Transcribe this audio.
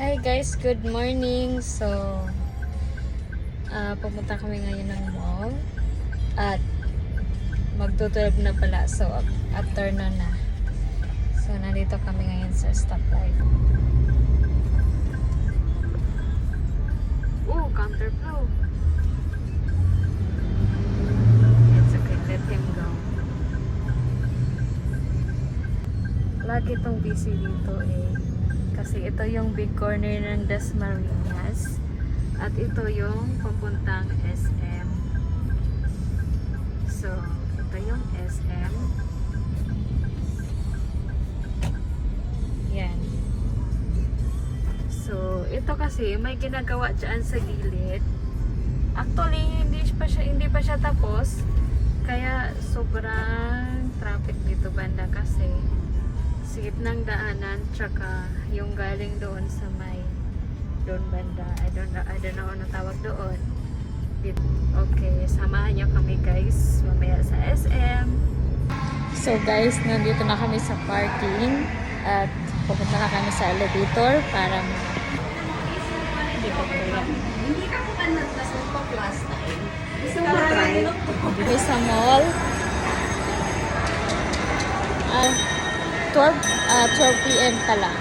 Hi guys, good morning. So, pumunta kami ngayon ng mall at magtutulog na pala. So, afternoon na. So, nandito kami ngayon sa stoplight. Oh, counterflow. It's okay, let him go. Lagi itong busy dito kasi ito yung big corner ng Dasmariñas at ito yung papuntang SM. So, ito yung SM. Yan. So, ito kasi may ginagawa dyan sa gilid. Actually, hindi pa siya tapos. Kaya sobrang traffic dito banda kasi sigit ng daanan tsaka yung galing doon sa may doon banda. I don't know ano tawag doon. Okay, samahan niyo kami guys mamaya sa SM. So guys, nandito na kami sa parking at pupunta na kami sa elevator para Hindi ka pa naglasong pa last time. Gusto mo dito sa mall. 12 p.m. pa lang.